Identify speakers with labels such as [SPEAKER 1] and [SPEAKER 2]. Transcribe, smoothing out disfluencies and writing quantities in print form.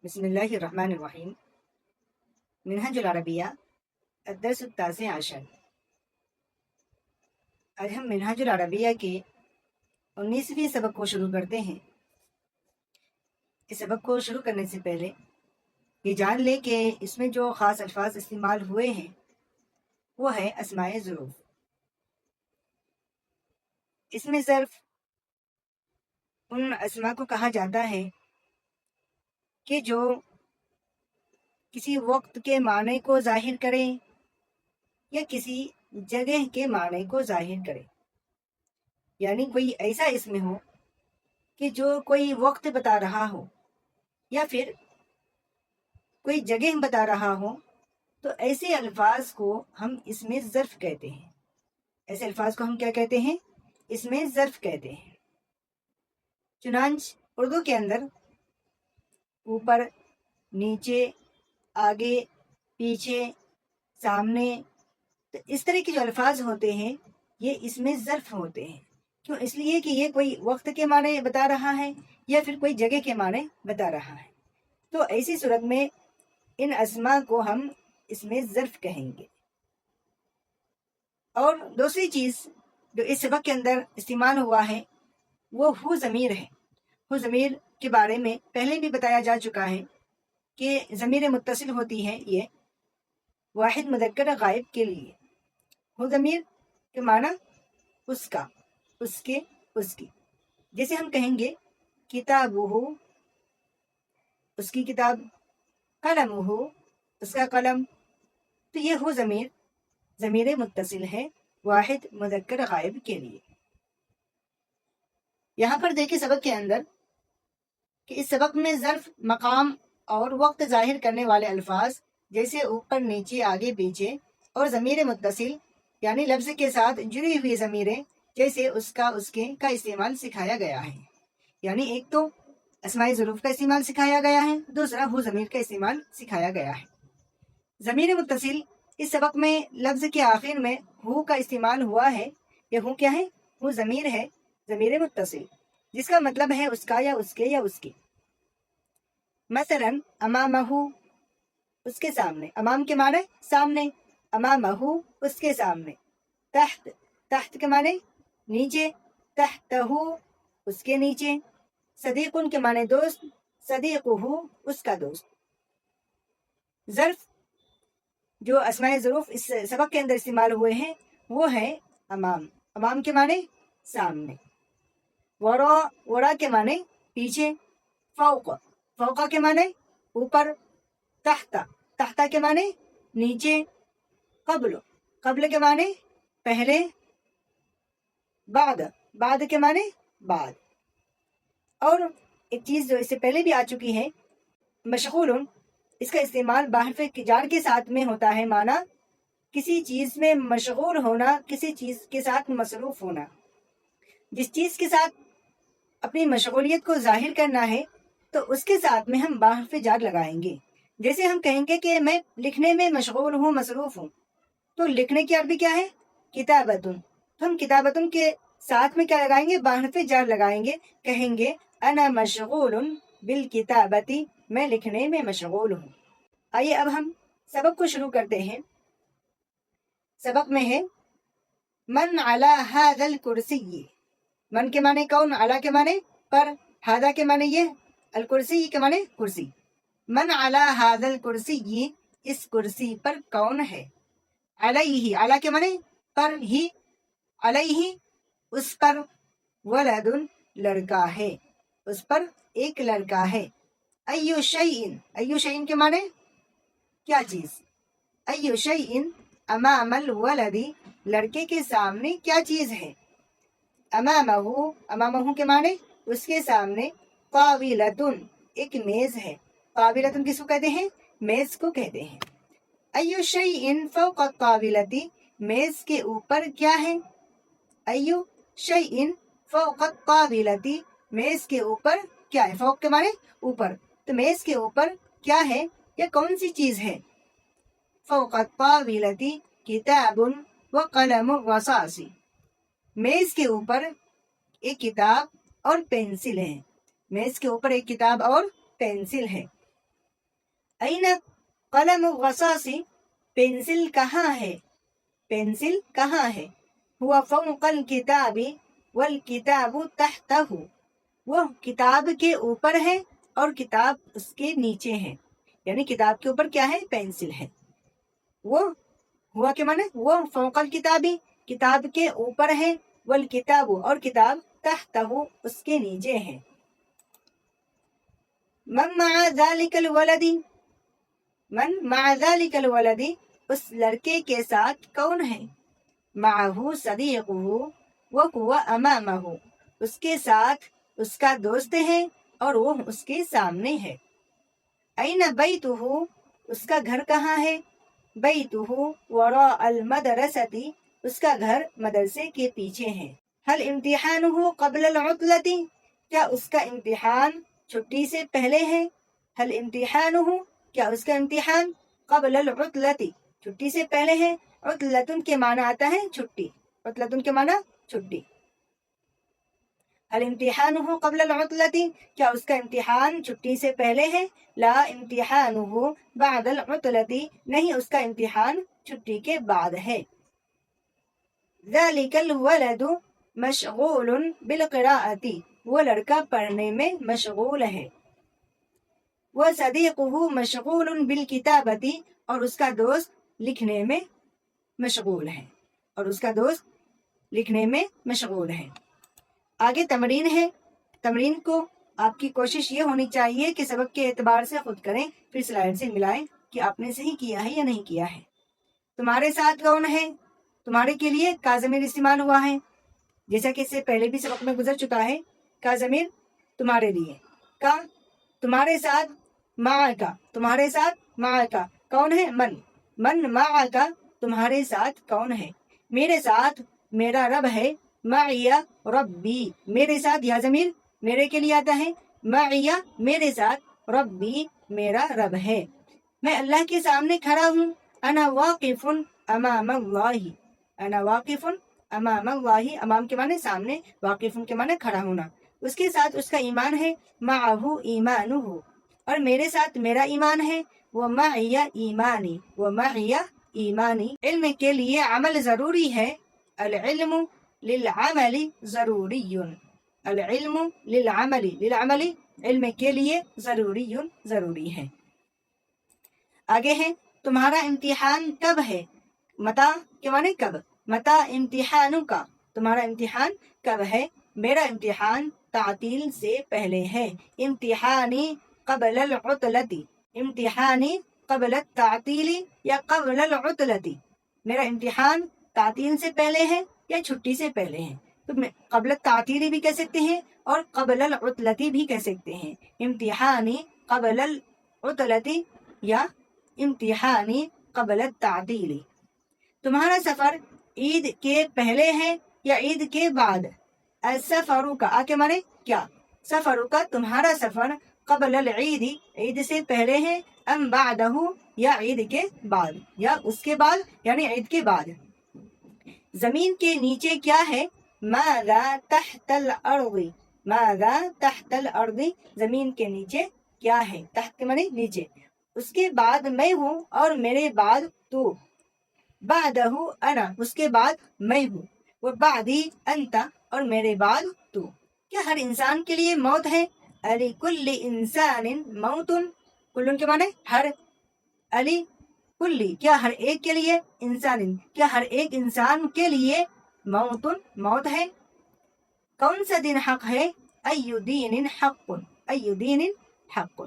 [SPEAKER 1] بسم اللہ الرحمن الرحیم۔ منہج العربیہ الدرس التاسع عشر۔ آج ہم منہج العربیہ کے 19ویں سبق کو شروع کرتے ہیں۔ اس سبق کو شروع کرنے سے پہلے یہ جان لے کہ اس میں جو خاص الفاظ استعمال ہوئے ہیں وہ ہے اسماء ظروف۔ اس میں ظرف ان اسماء کو کہا جاتا ہے کہ جو کسی وقت کے معنی کو ظاہر کریں یا کسی جگہ کے معنی کو ظاہر کرے، یعنی کوئی ایسا اسم ہو کہ جو کوئی وقت بتا رہا ہو یا پھر کوئی جگہ بتا رہا ہو، تو ایسے الفاظ کو ہم اس میں ظرف کہتے ہیں۔ ایسے الفاظ کو ہم کیا کہتے ہیں؟ اس میں ظرف کہتے ہیں۔ چنانچہ اردو کے اندر اوپر، نیچے، آگے، پیچھے، سامنے، تو اس طرح کے جو الفاظ ہوتے ہیں یہ اس میں ظرف ہوتے ہیں۔ کیوں؟ اس لیے کہ یہ کوئی وقت کے معنی بتا رہا ہے یا پھر کوئی جگہ کے معنی بتا رہا ہے، تو ایسی صورت میں ان اسماء کو ہم اس میں ظرف کہیں گے۔ اور دوسری چیز جو اس سبق کے اندر استعمال ہوا ہے وہ ہو ضمیر ہے۔ ہو ضمیر کے بارے میں پہلے بھی بتایا جا چکا ہے کہ ضمیر متصل ہوتی ہے یہ واحد مذکر غائب کے لیے۔ ہو ضمیر کے معنی اس کا، اس کے، اس کی۔ جیسے ہم کہیں گے کتابہ، اس کی کتاب، قلمہ، اس کا قلم، تو یہ ہو ضمیر ضمیر متصل ہے واحد مذکر غائب کے لیے۔ یہاں پر دیکھیں سبق کے اندر کہ اس سبق میں ظرف، مقام اور وقت ظاہر کرنے والے الفاظ جیسے اوپر، نیچے، آگے، پیچھے، اور ضمیر متصل یعنی لفظ کے ساتھ جڑی ہوئی ضمیریں جیسے اس کا، اس کے کا استعمال سکھایا گیا ہے۔ یعنی ایک تو اسماء ظروف کا استعمال سکھایا گیا ہے، دوسرا ہو ضمیر کا استعمال سکھایا گیا ہے۔ ضمیر متصل اس سبق میں لفظ کے آخر میں ہو کا استعمال ہوا ہے۔ یہ ہو کیا ہے؟ ہو ضمیر ہے، ضمیر متصل، جس کا مطلب ہے اس کا یا اس کے یا اس کی۔ مثلا امامہ، اس کے سامنے، امام کے معنی سامنے، امامہ اس کے سامنے۔ تحت، تحت کے معنی نیچے، تحتہ اس کے نیچے۔ صدیق کے معنی دوست، صدیقہ اس کا دوست۔ ظرف جو اسماء ظروف اس سبق کے اندر استعمال ہوئے ہیں وہ ہے امام، امام کے معنی سامنے۔ ورا، ورا کے معنی پیچھے۔ فوق، فوق کے معنی اوپر۔ تحت، تحت کے معنی نیچے۔ قبل، قبل کے معنی پہلے۔ بعد، بعد کے معنی بعد۔ اور ایک چیز جو اس سے پہلے بھی آ چکی ہے، مشغول، اس کا استعمال بحرف جار کے ساتھ میں ہوتا ہے، معنی کسی چیز میں مشغول ہونا، کسی چیز کے ساتھ مصروف ہونا۔ جس چیز کے ساتھ اپنی مشغولیت کو ظاہر کرنا ہے تو اس کے ساتھ میں ہم بحرف جار لگائیں گے۔ جیسے ہم کہیں گے کہ میں لکھنے میں مشغول ہوں، مصروف ہوں، تو لکھنے کی عربی کیا ہے؟ کتابتن۔ تو ہم کتابتن کے ساتھ میں کیا لگائیں گے؟ بحرف جار لگائیں گے، کہیں گے انا مشغول بالکتابتی، میں لکھنے میں مشغول ہوں۔ آئیے اب ہم سبق کو شروع کرتے ہیں۔ سبق میں ہے من علی ھذا الکرسی۔ من کے معنی کون، علی کے معنی پر، ھذا کے معنی یہ، الکرسی کے معنی کرسی۔ من علی ھذا الکرسی، اس کرسی پر کون ہے؟ علیہ، علی کے معنی پر، ہی، علیہ اس پر، ولد لڑکا ہے، اس پر ایک لڑکا ہے۔ ایو شیء، ایو شیء کے معنی کیا چیز؟ ایو شیء امام الولد، لڑکے کے سامنے کیا چیز ہے؟ امامہ، امامہ کے معنی اس کے سامنے، طاولۃ ایک میز ہے۔ طاولۃ کس کو کہتے ہیں؟ میز کو کہتے ہیں۔ ایو شیء فوق الطاولۃ، میز کے اوپر کیا ہے؟ ایو شیء فوق الطاولۃ، میز کے اوپر کیا ہے؟ فوق کے معنی اوپر، تو میز کے اوپر کیا ہے یا کون سی چیز ہے؟ فوق الطاولۃ کتاب وقلم رصاص، میز کے اوپر ایک کتاب اور پینسل ہے۔ میز کے اوپر ایک کتاب اور پینسل ہے۔ این قلم الرصاص، پینسل کہاں ہے؟ پینسل کہاں ہے؟ ہوا فوق الکتاب والکتاب تحتہ، وہ کتاب کے اوپر ہے اور کتاب اس کے نیچے ہے، یعنی کتاب کے اوپر کیا ہے؟ پینسل ہے۔ وہ ہوا کے معنی وہ فوق الکتابی، کتاب کے اوپر ہے، والکتاب اور کتاب تحتہ اس کے نیچے ہے۔ من مع ذلك الولد، من مع ذلك الولد، اس لڑکے کے ساتھ کون ہے؟ معه صدیقه وهو امامه، اس کے ساتھ اس کا دوست ہے اور وہ اس کے سامنے ہے۔ این بیتہ، اس کا گھر کہاں ہے؟ بیتہ وراء المدرسۃ، اس کا گھر مدرسے کے پیچھے ہے۔ هل امتحانہ قبل العطلۃ، کیا اس کا امتحان چھٹی سے پہلے ہے؟ هل امتحانہ، کیا اس کا امتحان قبل العطلۃ، چھٹی سے پہلے ہے؟ عطلۃ کے معنی آتا ہے چھٹی، عطلۃ کے معنی چھٹی۔ هل امتحانہ قبل العطلۃ، کیا اس کا امتحان چھٹی سے پہلے ہے؟ لا امتحانہ بعد العطلۃ، نہیں اس کا امتحان چھٹی کے بعد ہے۔ ذلک الولد مشغول بالقراءۃ، وہ لڑکا پڑھنے میں مشغول ہے۔ وصدیقہ مشغول بالکتابۃ، اور اس کا دوست لکھنے میں مشغول ہے، اور اس کا دوست لکھنے میں مشغول ہے۔ آگے تمرین ہے۔ تمرین کو آپ کی کوشش یہ ہونی چاہیے کہ سبق کے اعتبار سے خود کریں، پھر سلائڈ سے ملائیں کہ آپ نے صحیح کیا ہے یا نہیں کیا ہے۔ تمہارے ساتھ کون ہے؟ تمہارے کے لیے کا ضمیر استعمال ہوا ہے، جیسا کہ اس سے پہلے بھی سبق میں گزر چکا ہے۔ کا ضمیر تمہارے لیے، کا تمہارے ساتھ، مع کا تمہارے ساتھ، مع کا کون ہے؟ من، من مع کا تمہارے ساتھ کون ہے؟ میرے ساتھ میرا رب ہے، معی ربی، میرے ساتھ یا ضمیر میرے کے لیے آتا ہے، معی میرے ساتھ، ربی میرا رب ہے۔ میں اللہ کے سامنے کھڑا ہوں، انا واقف امام اللہ، انا واقف امام اللہ، امام کے معنی سامنے، واقف کے معنی کھڑا ہونا۔ اس کے ساتھ اس کا ایمان ہے، معہ ایمانہ، اور میرے ساتھ میرا ایمان ہے، وہ معی ایمانی، وہ معی ایمانی۔ علم کے لیے عمل ضروری ہے، العلم للعمل ضروری، العلم للعمل، للعمل علم کے لیے ضروری، ضروری ہے۔ آگے ہے تمہارا امتحان کب ہے؟ متا کے معنی کب، متا امتحانوں کا، تمہارا امتحان کب ہے؟ میرا امتحان تعطیل سے پہلے ہے، امتحانی قبل العطلۃ، امتحانی قبل التعطیل یا قبل العطلۃ، میرا امتحان تعطیل سے پہلے ہے یا چھٹی سے پہلے ہے، تو قبل التعطیل بھی کہہ سکتے ہیں اور قبل العطلۃ بھی کہہ سکتے ہیں، امتحانی قبل العطلۃ یا امتحانی قبل التعطیل۔ تمہارا سفر عید کے پہلے ہے یا عید کے بعد؟ السفر کا آ کے معنی کیا، سفر کا تمہارا سفر قبل العید، عید سے پہلے ہے، ام بعدہ یا عید کے بعد، یا اس کے بعد یعنی عید کے بعد۔ زمین کے نیچے کیا ہے؟ ماذا تحت الارض، ماذا تحت الارض، زمین کے نیچے کیا ہے؟ تحت کے معنی نیچے۔ اس کے بعد میں ہوں اور میرے بعد تو، بعدہ انا، اس کے بعد میں ہوں، وبعدی انت، اور میرے بعد تو۔ کیا ہر انسان کے لیے موت ہے؟ لکل انسان موت، کل کے معنی ہر، علی کلی کیا ہر ایک کے لیے، انسان کیا ہر ایک انسان کے لیے، موت موت ہے۔ کون سا دن حق ہے؟ ای دین حق، ای دین حق،